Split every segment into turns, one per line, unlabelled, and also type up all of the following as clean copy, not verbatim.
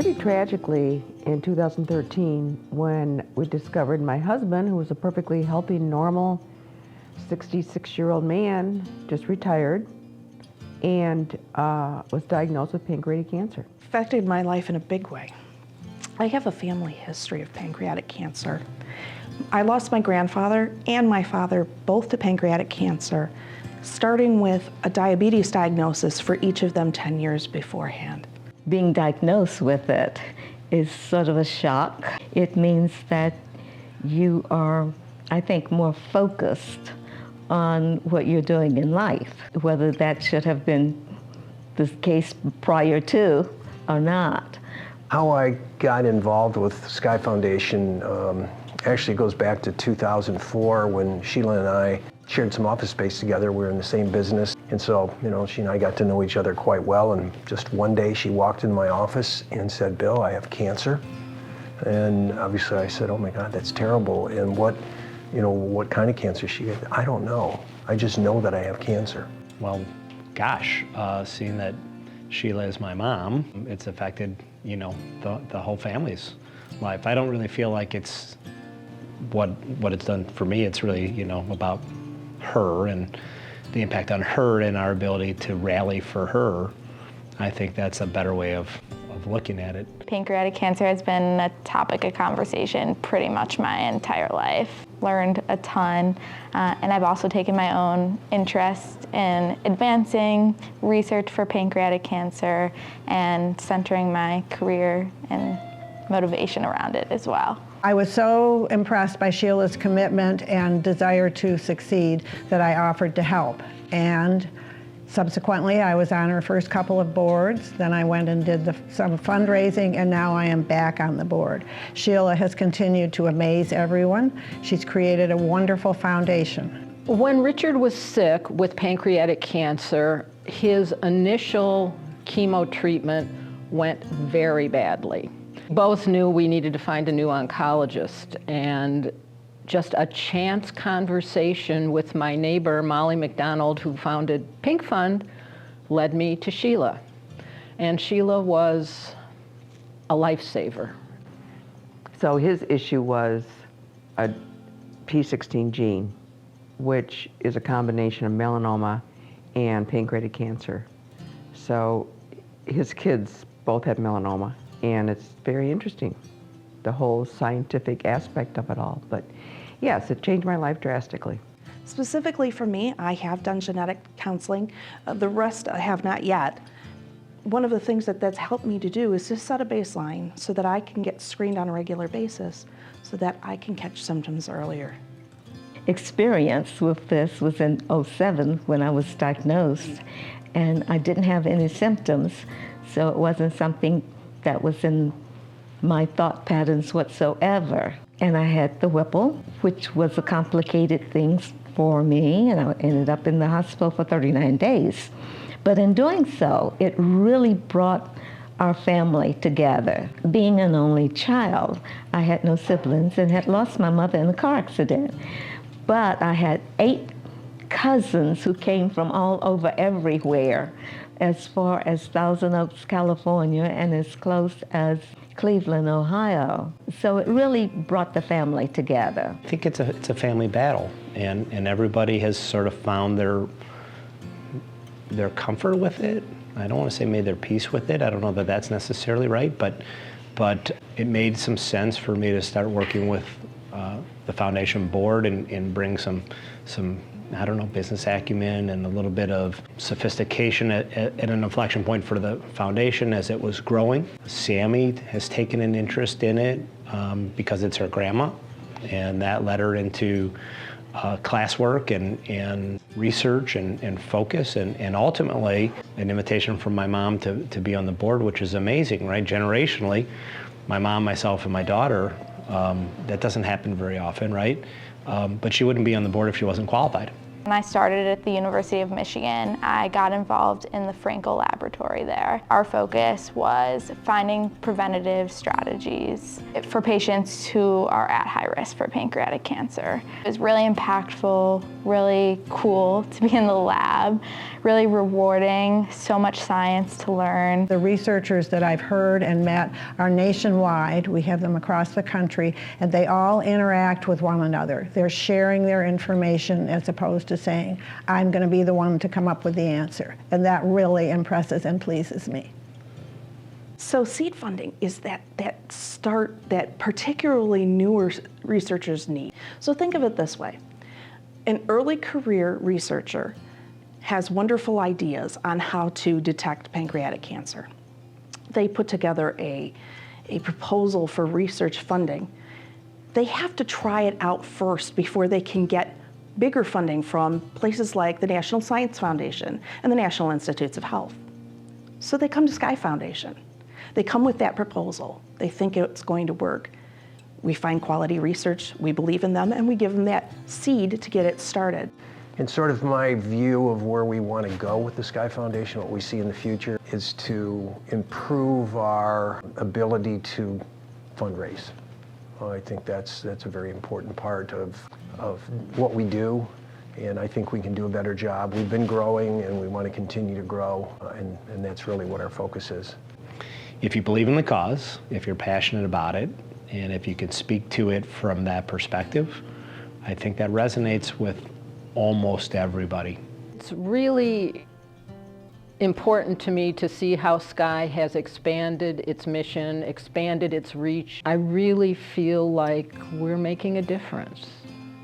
Pretty tragically, in 2013, when we discovered my husband, who was a perfectly healthy, normal 66-year-old man, just retired, and was diagnosed with pancreatic cancer.
Affected my life in a big way. I have a family history of pancreatic cancer. I lost my grandfather and my father both to pancreatic cancer, starting with a diabetes diagnosis for each of them 10 years beforehand.
Being diagnosed with it is sort of a shock. It means that you are, I think, more focused on what you're doing in life, whether that should have been the case prior to or not.
How I got involved with Sky Foundation actually goes back to 2004 when Sheila and I shared some office space together. We were in the same business. And so, she and I got to know each other quite well. And just one day she walked into my office and said, "Bill, I have cancer." And obviously I said, "Oh my God, that's terrible. And what kind of cancer?" She said, "I don't know. I just know that I have cancer."
Well, gosh, seeing that Sheila is my mom, it's affected, the whole family's life. I don't really feel like it's what it's done for me. It's really, about her and the impact on her and our ability to rally for her. I think that's a better way of looking at it.
Pancreatic cancer has been a topic of conversation pretty much my entire life. Learned a ton, and I've also taken my own interest in advancing research for pancreatic cancer and centering my career and motivation around it as well.
I was so impressed by Sheila's commitment and desire to succeed that I offered to help. And subsequently, I was on her first couple of boards. Then I went and did some fundraising, and now I am back on the board. Sheila has continued to amaze everyone. She's created a wonderful foundation.
When Richard was sick with pancreatic cancer, his initial chemo treatment went very badly. Both knew we needed to find a new oncologist, and just a chance conversation with my neighbor, Molly McDonald, who founded Pink Fund, led me to Sheila. And Sheila was a lifesaver.
So his issue was a P16 gene, which is a combination of melanoma and pancreatic cancer. So his kids both have melanoma, and it's very interesting, the whole scientific aspect of it all. But yes, it changed my life drastically.
Specifically for me, I have done genetic counseling. The rest I have not yet. One of the things that's helped me to do is just set a baseline so that I can get screened on a regular basis so that I can catch symptoms earlier.
Experience with this was in '07 when I was diagnosed, and I didn't have any symptoms, so it wasn't something that was in my thought patterns whatsoever. And I had the Whipple, which was a complicated thing for me, and I ended up in the hospital for 39 days. But in doing so, it really brought our family together. Being an only child, I had no siblings and had lost my mother in a car accident. But I had 8 cousins who came from all over everywhere, as far as Thousand Oaks, California, and as close as Cleveland, Ohio. So it really brought the family together.
I think it's a family battle, and everybody has sort of found their comfort with it. I don't want to say made their peace with it. I don't know that that's necessarily right, but it made some sense for me to start working with the foundation board and bring some I don't know, business acumen and a little bit of sophistication at an inflection point for the foundation as it was growing. Sammy has taken an interest in it because it's her grandma, and that led her into classwork and research and focus, and ultimately an invitation from my mom to be on the board, which is amazing, right? Generationally, my mom, myself, and my daughter, that doesn't happen very often, right? But she wouldn't be on the board if she wasn't qualified.
When I started at the University of Michigan, I got involved in the Frankel laboratory there. Our focus was finding preventative strategies for patients who are at high risk for pancreatic cancer. It was really impactful, really cool to be in the lab, really rewarding, so much science to learn.
The researchers that I've heard and met are nationwide. We have them across the country, and they all interact with one another. They're sharing their information as opposed to saying, I'm going to be the one to come up with the answer. And that really impresses and pleases me.
So seed funding is that start that particularly newer researchers need. So think of it this way. An early career researcher has wonderful ideas on how to detect pancreatic cancer. They put together a proposal for research funding. They have to try it out first before they can get bigger funding from places like the National Science Foundation and the National Institutes of Health. So they come to Sky Foundation. They come with that proposal. They think it's going to work. We find quality research, we believe in them, and we give them that seed to get it started.
And sort of my view of where we want to go with the Sky Foundation, what we see in the future, is to improve our ability to fundraise. I think that's a very important part of what we do, and I think we can do a better job. We've been growing, and we want to continue to grow, and that's really what our focus is.
If you believe in the cause, if you're passionate about it, and if you can speak to it from that perspective, I think that resonates with almost everybody.
It's really important to me to see how Sky has expanded its mission, expanded its reach. I really feel like we're making a difference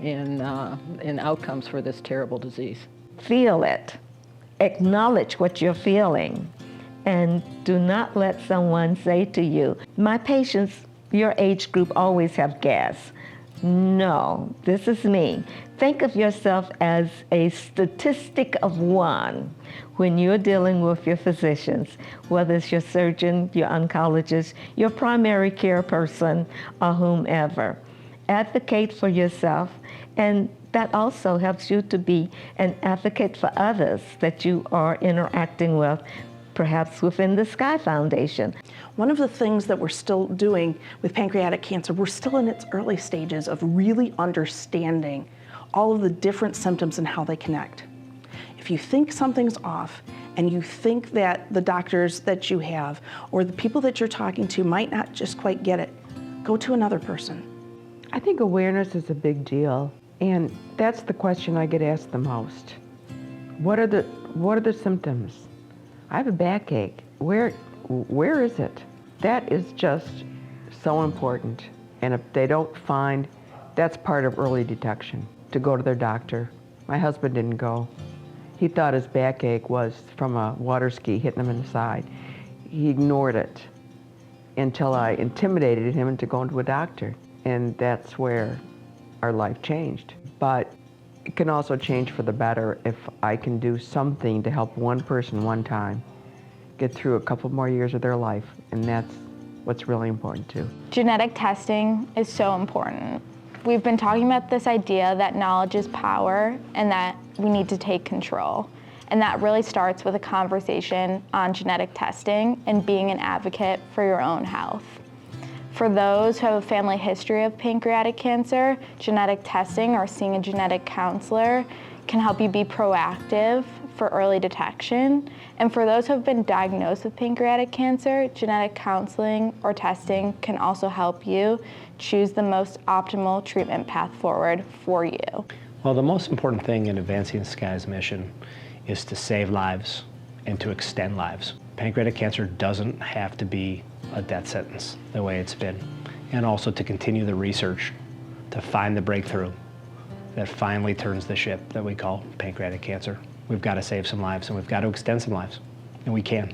in outcomes for this terrible disease.
Feel it. Acknowledge what you're feeling. And do not let someone say to you, my patients, your age group always have gas. No, this is me. Think of yourself as a statistic of one when you're dealing with your physicians, whether it's your surgeon, your oncologist, your primary care person, or whomever. Advocate for yourself, and that also helps you to be an advocate for others that you are interacting with, perhaps within the Sky Foundation.
One of the things that we're still doing with pancreatic cancer, we're still in its early stages of really understanding all of the different symptoms and how they connect. If you think something's off and you think that the doctors that you have or the people that you're talking to might not just quite get it, go to another person.
I think awareness is a big deal, and that's the question I get asked the most. What are the symptoms? I have a backache. Where is it? That is just so important. And if they don't find, that's part of early detection, to go to their doctor. My husband didn't go. He thought his backache was from a water ski hitting him in the side. He ignored it until I intimidated him into going to a doctor. And that's where our life changed. But it can also change for the better if I can do something to help one person one time get through a couple more years of their life, and that's what's really important too.
Genetic testing is so important. We've been talking about this idea that knowledge is power and that we need to take control. And that really starts with a conversation on genetic testing and being an advocate for your own health. For those who have a family history of pancreatic cancer, genetic testing or seeing a genetic counselor can help you be proactive for early detection. And for those who have been diagnosed with pancreatic cancer, genetic counseling or testing can also help you choose the most optimal treatment path forward for you.
Well, the most important thing in advancing Sky's mission is to save lives and to extend lives. Pancreatic cancer doesn't have to be a death sentence the way it's been, and also to continue the research to find the breakthrough that finally turns the ship that we call pancreatic cancer. We've got to save some lives, and we've got to extend some lives, and we can.